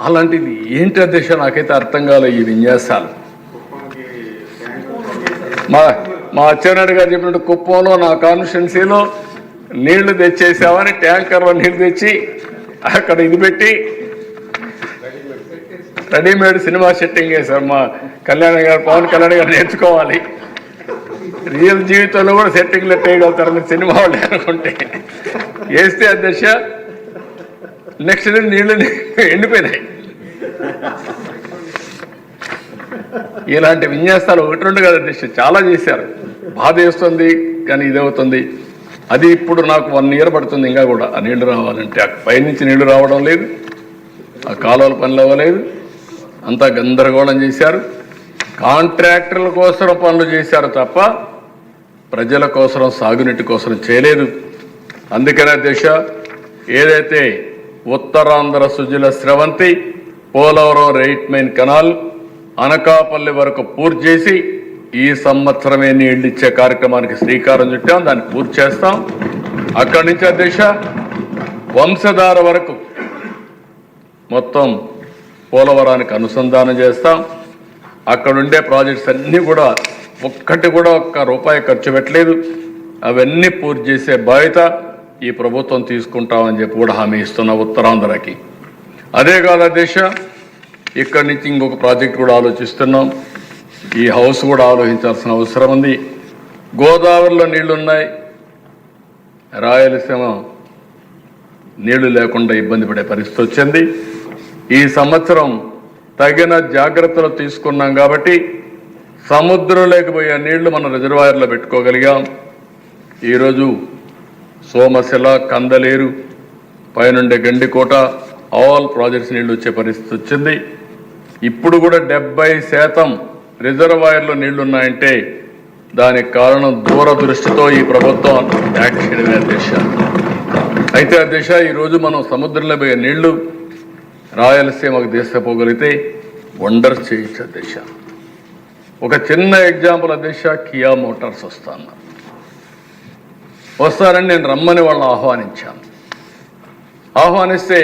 అలాంటిది ఏంటి అధ్యక్ష, నాకైతే అర్థం కాలే ఈ విన్యాసాలు. మా అచ్చెన్నాయుడు గారు చెప్పినట్టు కుప్పంలో నా కాన్స్టిట్యున్సీలో నీళ్లు తెచ్చేసామని ట్యాంకర్లో నీళ్లు తెచ్చి అక్కడ ఇది పెట్టి రెడీమేడ్ సినిమా సెట్టింగ్ వేశారు. మా పవన్ కళ్యాణ్ గారు నేర్చుకోవాలి, రియల్ జీవితంలో కూడా సెట్టింగ్లు వేయగలుగుతారు మీరు సినిమా వాళ్ళు అనుకుంటే. వేస్తే అధ్యక్ష నెక్స్ట్ డే నీళ్లు ఎండిపోయినాయి. ఇలాంటి విన్యాసాలు ఒకటి రెండు కదా అధ్యక్ష, చాలా చేశారు. బాధ వేస్తుంది కానీ ఇదవుతుంది. అది ఇప్పుడు నాకు 1 year పడుతుంది ఇంకా కూడా ఆ నీళ్లు రావాలంటే. పైనుంచి నీళ్లు రావడం లేదు, ఆ కాలువల పనులు అవ్వలేదు, అంతా గందరగోళం చేశారు. కాంట్రాక్టర్ల కోసం పనులు చేశారు తప్ప ప్రజల కోసం సాగునీటి కోసం చేయలేదు. అందుకనే అధ్యక్ష ఏదైతే Uttarandhra Sujala Sravanthi Polavaram right main canal Anakapalli వరకు పూర్తి చేసి ఈ సంవత్సరమే నీళ్లు ఇచ్చే కార్యక్రమానికి శ్రీకారం చుట్టాం. దాన్ని పూర్తి చేస్తాం. అక్కడి నుంచి అధ్యక్ష వంశధార వరకు మొత్తం పోలవరానికి అనుసంధానం చేస్తాం. అక్కడుండే ప్రాజెక్ట్స్ అన్నీ కూడా ఒక్క రూపాయి ఖర్చు పెట్టలేదు. అవన్నీ పూర్తి చేసే బాధ్యత ఈ ప్రభుత్వం తీసుకుంటామని చెప్పి కూడా హామీ ఇస్తున్న ఉత్తరాంధ్రకి. అదే కాదు అధ్యక్ష, ఇక్కడి నుంచి ఇంకొక ప్రాజెక్ట్ కూడా ఆలోచిస్తున్నాం. ఈ హౌస్ కూడా ఆలోచించాల్సిన అవసరం ఉంది. గోదావరిలో నీళ్లున్నాయి, రాయలసీమ నీళ్లు లేకుండా ఇబ్బంది పడే పరిస్థితి వచ్చింది. ఈ సంవత్సరం తగిన జాగ్రత్తలు తీసుకున్నాం కాబట్టి సముద్రంలోకి పోయే నీళ్లు మన రిజర్వాయర్లో పెట్టుకోగలిగాం. ఈరోజు సోమశిల, కందలేరు, పైనుండే గండికోట ఆల్ ప్రాజెక్ట్స్ నీళ్లు వచ్చే పరిస్థితి వచ్చింది. ఇప్పుడు కూడా 70% రిజర్వాయర్లో నీళ్లున్నాయంటే దానికి కారణం దూరదృష్టితో ఈ ప్రభుత్వం యాక్ట్ చేయడమే అధ్యక్ష. అయితే అధ్యక్ష ఈరోజు మనం సముద్రంలో పోయే నీళ్లు రాయలసీమకు తీసుకుపోగలిగితే వండర్స్ చేయొచ్చు అధ్యక్ష. ఒక చిన్న ఎగ్జాంపుల్ అధ్యక్ష, కియా మోటార్స్ వస్తారని నేను రమ్మని వాళ్ళని ఆహ్వానించాను. ఆహ్వానిస్తే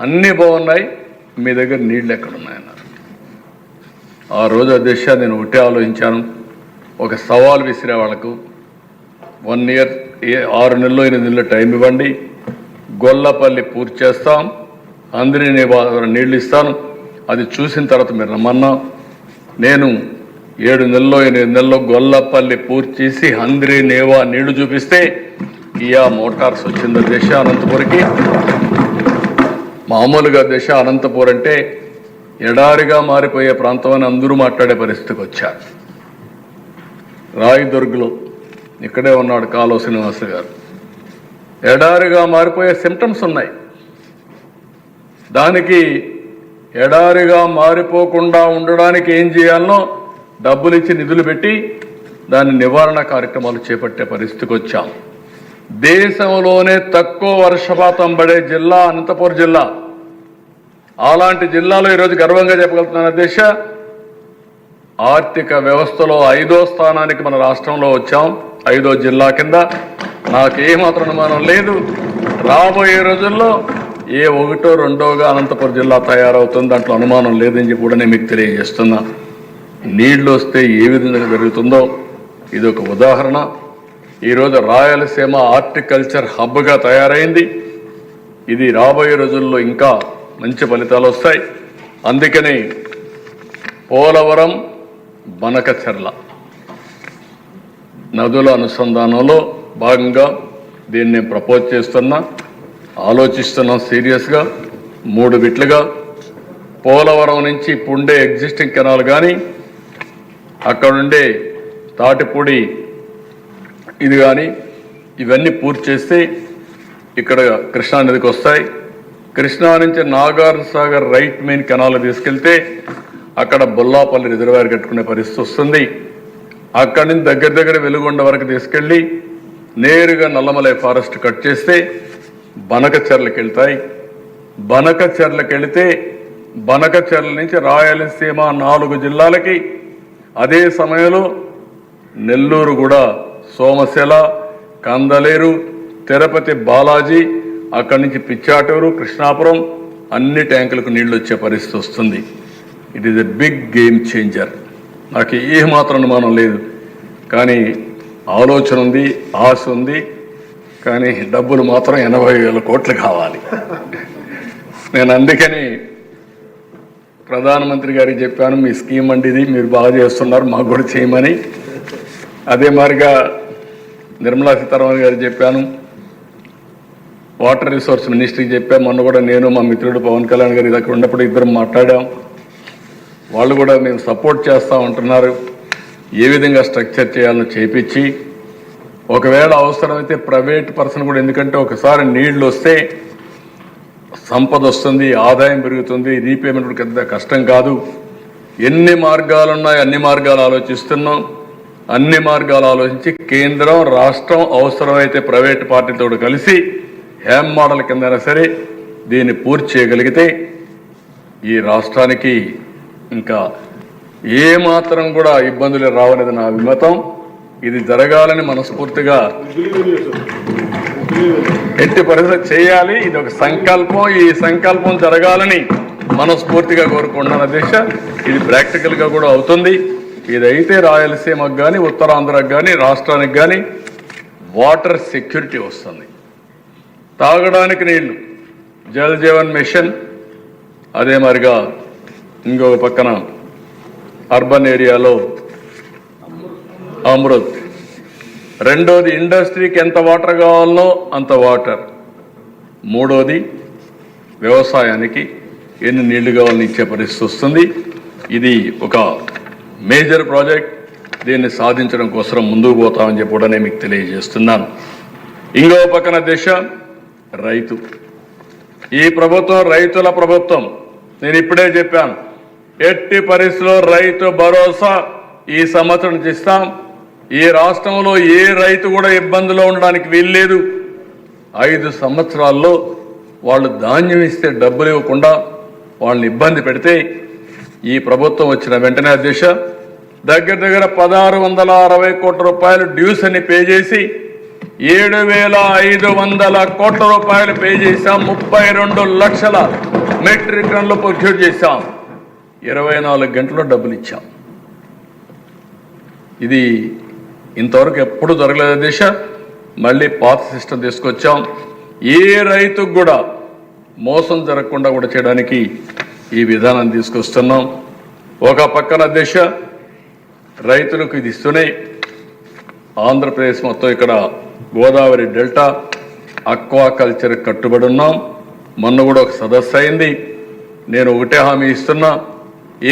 అన్నీ బాగున్నాయి, మీ దగ్గర నీళ్ళు ఎక్కడున్నాయన్నారు. ఆ రోజు అధ్యక్ష నేను ఒకటే ఆలోచించాను, ఒక సవాల్ విసిరే వాళ్ళకు 1 year 6 నెలలు 8 నెలలు టైం ఇవ్వండి, గొల్లపల్లి పూర్తి చేస్తాం, అందరి నీళ్ళు ఇస్తాను, అది చూసిన తర్వాత మీరు రమ్మన్నా. నేను 7 నెలల్లో 8 నెలల్లో గొల్లపల్లి పూర్తి చేసి హంద్రి నేవా నీళ్లు చూపిస్తే కియా మోటార్స్ వచ్చింది అధ్యక్ష అనంతపురికి. మామూలుగా అధ్యక్ష అనంతపురం అంటే ఎడారిగా మారిపోయే ప్రాంతం అని అందరూ మాట్లాడే పరిస్థితికి వచ్చారు. రాయదుర్గ్లో ఇక్కడే ఉన్నాడు కాలువ శ్రీనివాస గారు. ఎడారిగా మారిపోయే సిమ్టమ్స్ ఉన్నాయి. దానికి ఎడారిగా మారిపోకుండా ఉండడానికి ఏం చేయాలనో డబ్బులు ఇచ్చి నిధులు పెట్టి దాని నివారణ కార్యక్రమాలు చేపట్టే పరిస్థితికి వచ్చాం. దేశంలోనే తక్కువ వర్షపాతం పడే జిల్లా అనంతపురం జిల్లా. అలాంటి జిల్లాలో ఈరోజు గర్వంగా చెప్పగలుగుతున్నాను అధ్యక్ష, ఆర్థిక వ్యవస్థలో 5వ స్థానానికి మన రాష్ట్రంలో వచ్చాం. 5వ జిల్లా కింద నాకేమాత్రం అనుమానం లేదు. రాబోయే రోజుల్లో ఏ 1వ 2వగా అనంతపురం జిల్లా తయారవుతుంది, దాంట్లో అనుమానం లేదని చెప్పి కూడా నేను మీకు తెలియజేస్తున్నా. నీళ్లు వస్తే ఏ విధంగా జరుగుతుందో ఇది ఒక ఉదాహరణ. ఈరోజు రాయలసీమ హార్టికల్చర్ హబ్గా తయారైంది. ఇది రాబోయే రోజుల్లో ఇంకా మంచి ఫలితాలు వస్తాయి. అందుకని పోలవరం, బనకచెర్ల నదుల అనుసంధానంలో భాగంగా దీన్ని నేను ప్రపోజ్ చేస్తున్నా, ఆలోచిస్తున్నాం సీరియస్గా. 3 బిట్లుగా పోలవరం నుంచి పుండే ఎగ్జిస్టింగ్ కెనాల్ కానీ అక్కడుండే తాటిపూడి ఇది కానీ ఇవన్నీ పూర్తి చేస్తే ఇక్కడ కృష్ణా నదికి వస్తాయి. కృష్ణా నుంచి Nagarjuna Sagar right main canal తీసుకెళ్తే అక్కడ బొల్లాపల్లి రిజర్వాయర్ కట్టుకునే పరిస్థితి వస్తుంది. అక్కడి నుంచి దగ్గర వెలుగొండ వరకు తీసుకెళ్ళి నేరుగా నల్లమలై ఫారెస్ట్ కట్ చేస్తే బనకచెర్లకు వెళ్తాయి. బనకచెర్లకు వెళితే బనకచెర్ల నుంచి రాయలసీమ 4 జిల్లాలకి, అదే సమయంలో నెల్లూరు కూడా సోమశిల, కందలేరు, తిరుపతి బాలాజీ, అక్కడి నుంచి పిచ్చాటూరు, కృష్ణాపురం, అన్ని ట్యాంకులకు నీళ్లు వచ్చే పరిస్థితి వస్తుంది. It is a big game changer. నాకు ఏమాత్రం అనుమానం లేదు. కానీ ఆలోచన ఉంది, ఆశ ఉంది. కానీ డబ్బులు మాత్రం 80,000 కోట్లు కావాలి. నేను అందుకని ప్రధానమంత్రి గారికి చెప్పాను, మీ స్కీమ్ అండి ఇది, మీరు బాగా చేస్తున్నారు, మాకు కూడా చేయమని. అదే మాదిరిగా నిర్మలా సీతారామన్ గారికి చెప్పాను, వాటర్ రిసోర్స్ మినిస్ట్రీకి చెప్పాను. మొన్న కూడా నేను మా మిత్రుడు పవన్ కళ్యాణ్ గారు దగ్గర ఉన్నప్పుడు ఇద్దరం మాట్లాడాం. వాళ్ళు కూడా మేము సపోర్ట్ చేస్తామంటున్నారు. ఏ విధంగా స్ట్రక్చర్ చేయాలని చేపించి, ఒకవేళ అవసరమైతే ప్రైవేట్ పర్సన్ కూడా, ఎందుకంటే ఒకసారి నీళ్లు వస్తే సంపద వస్తుంది, ఆదాయం పెరుగుతుంది, రీపేమెంట్ కూడా పెద్ద కష్టం కాదు. ఎన్ని మార్గాలు ఉన్నాయి అన్ని మార్గాలు ఆలోచిస్తున్నాం. అన్ని మార్గాలు ఆలోచించి కేంద్రం రాష్ట్రం అవసరమైతే ప్రైవేట్ పార్టీతో కలిసి హ్యామ్ మోడల్ కిందైనా సరే దీన్ని పూర్తి చేయగలిగితే ఈ రాష్ట్రానికి ఇంకా ఏమాత్రం కూడా ఇబ్బందులు రావనేది నా అభిమతం. ఇది జరగాలని మనస్ఫూర్తిగా ఎట్టి పరిస్థితి చేయాలి. ఇది ఒక సంకల్పం. ఈ సంకల్పం జరగాలని మనస్ఫూర్తిగా కోరుకుంటున్నాను అధ్యక్ష. ఇది ప్రాక్టికల్గా కూడా అవుతుంది. ఇదైతే రాయలసీమకు కానీ ఉత్తరాంధ్రకు కానీ రాష్ట్రానికి కానీ వాటర్ సెక్యూరిటీ వస్తుంది. తాగడానికి నీళ్లు, జల్ జీవన్ మిషన్, అదే మరిగా ఇంకొక పక్కన అర్బన్ ఏరియాలో అమృత్. రెండోది ఇండస్ట్రీకి ఎంత వాటర్ కావాలనో అంత వాటర్. మూడోది వ్యవసాయానికి ఎన్ని నీళ్లు కావాలని ఇచ్చే పరిస్థితి వస్తుంది. ఇది ఒక మేజర్ ప్రాజెక్ట్. దీన్ని సాధించడం కోసం ముందుకు పోతామని చెప్పి కూడా నేను మీకు తెలియజేస్తున్నాను. ఇంకో పక్కన దేశ రైతు, ఈ ప్రభుత్వం రైతుల ప్రభుత్వం. నేను ఇప్పుడే చెప్పాను, ఎట్టి పరిస్థితుల్లో రైతు భరోసా ఈ సంవత్సరం ఇస్తాం. ఈ రాష్ట్రంలో ఏ రైతు కూడా ఇబ్బందిలో ఉండడానికి వీల్లేదు. 5 సంవత్సరాల్లో వాళ్ళు ధాన్యం ఇస్తే డబ్బులు ఇవ్వకుండా వాళ్ళని ఇబ్బంది పెడితే ఈ ప్రభుత్వం వచ్చిన వెంటనే అధ్యక్ష దగ్గర 1660 కోట్ల రూపాయలు డ్యూస్ అని పే చేసి 7500 కోట్ల రూపాయలు పే చేశాం. 32 లక్షల మెట్రిక్ టన్నులు ప్రొక్యూర్ చేశాం. 24 గంటల్లో డబ్బులు ఇచ్చాం. ఇది ఇంతవరకు ఎప్పుడు జరగలేదు దిశ. మళ్ళీ పాత సిస్టమ్ తీసుకొచ్చాం. ఏ రైతుకు కూడా మోసం జరగకుండా కూడా చేయడానికి ఈ విధానం తీసుకొస్తున్నాం. ఒక పక్కన దిశ రైతులకు ఇది ఇస్తూనే ఆంధ్రప్రదేశ్ మొత్తం ఇక్కడ గోదావరి డెల్టా అక్వా కల్చర్ కట్టుబడి ఉన్నాం. మొన్న కూడా ఒక సదస్సు అయింది. నేను ఒకటే హామీ ఇస్తున్నా,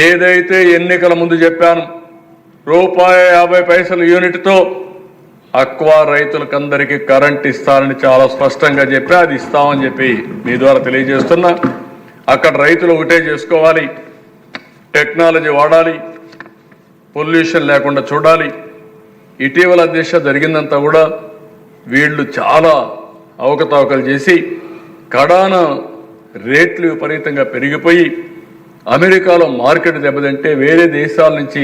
ఏదైతే ఎన్నికల ముందు చెప్పాను ₹50 యూనిట్తో అక్వా రైతులకందరికీ కరెంట్ ఇస్తారని చాలా స్పష్టంగా చెప్పి అది ఇస్తామని చెప్పి మీ ద్వారా తెలియజేస్తున్నా. అక్కడ రైతులు ఒకటే చేసుకోవాలి, టెక్నాలజీ వాడాలి, పొల్యూషన్ లేకుండా చూడాలి. ఇటీవల దిశ జరిగిందంతా కూడా వీళ్ళు చాలా అవకతవకలు చేసి కడాన రేట్లు విపరీతంగా పెరిగిపోయి అమెరికాలో మార్కెట్ దెబ్బతింటే వేరే దేశాల నుంచి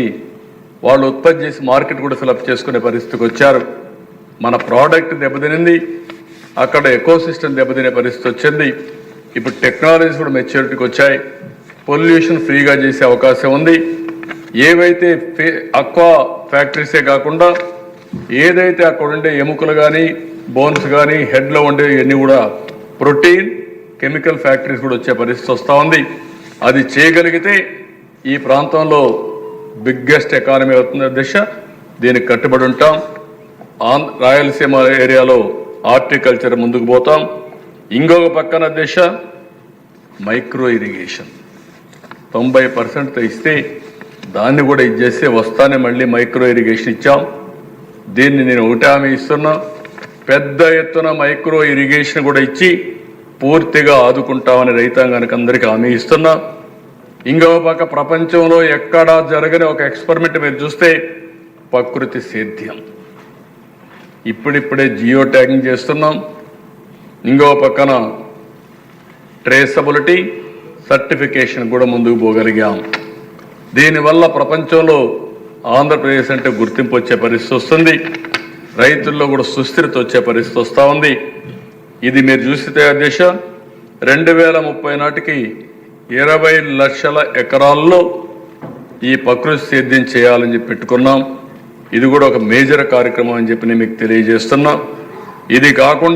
వాళ్ళు ఉత్పత్తి చేసి మార్కెట్ కూడా ఫిలప్ చేసుకునే పరిస్థితికి వచ్చారు. మన ప్రోడక్ట్ దెబ్బతినింది, అక్కడ ఎకోసిస్టమ్ దెబ్బతినే పరిస్థితి వచ్చింది. ఇప్పుడు టెక్నాలజీస్ కూడా మెచ్యూరిటీకి వచ్చాయి. పొల్యూషన్ ఫ్రీగా చేసే అవకాశం ఉంది. ఏవైతే అక్వా ఫ్యాక్టరీసే కాకుండా ఏదైతే అక్కడ ఉండే ఎముకలు కానీ బోన్స్ కానీ హెడ్లో ఉండే ఇవన్నీ కూడా ప్రోటీన్ కెమికల్ ఫ్యాక్టరీస్ కూడా వచ్చే పరిస్థితి వస్తూ ఉంది. అది చేయగలిగితే ఈ ప్రాంతంలో బిగ్గెస్ట్ ఎకానమీ అవుతున్న దిశ. దీనికి కట్టుబడి ఉంటాం. రాయలసీమ ఏరియాలో హార్టికల్చర్ ముందుకు పోతాం. ఇంకొక పక్కన దిశ మైక్రో ఇరిగేషన్ 90% ఇస్తే దాన్ని కూడా ఇచ్చేస్తే వస్తానే మళ్ళీ మైక్రో ఇరిగేషన్ ఇచ్చాం. దీన్ని నేను ఒకటి హామీ ఇస్తున్నా, పెద్ద ఎత్తున మైక్రో ఇరిగేషన్ కూడా ఇచ్చి పూర్తిగా ఆదుకుంటామని రైతాంగానికి అందరికీ హామీ ఇస్తున్నా. ఇంకో పక్క ప్రపంచంలో ఎక్కడా జరగని ఒక ఎక్స్పెరిమెంట్ మీరు చూస్తే ప్రకృతి సేద్యం. ఇప్పుడిప్పుడే జియో ట్యాగింగ్ చేస్తున్నాం. ఇంకో పక్కన ట్రేసబిలిటీ సర్టిఫికేషన్ కూడా ముందుకు పోగలిగాం. దీనివల్ల ప్రపంచంలో ఆంధ్రప్రదేశ్ అంటే గుర్తింపు వచ్చే పరిస్థితి వస్తుంది. రైతుల్లో కూడా సుస్థిరత వచ్చే పరిస్థితి వస్తూ ఉంది. ఇది మీరు చూస్తే అధ్యక్ష 2030 నాటికి 20 లక్షల ఎకరాల్లో ఈ ప్రకృతి సేద్యం చేయాలని చెప్పి పెట్టుకున్నాం. ఇది కూడా ఒక మేజర్ కార్యక్రమం అని చెప్పి నేను మీకు తెలియజేస్తున్నా. ఇది కాకుండా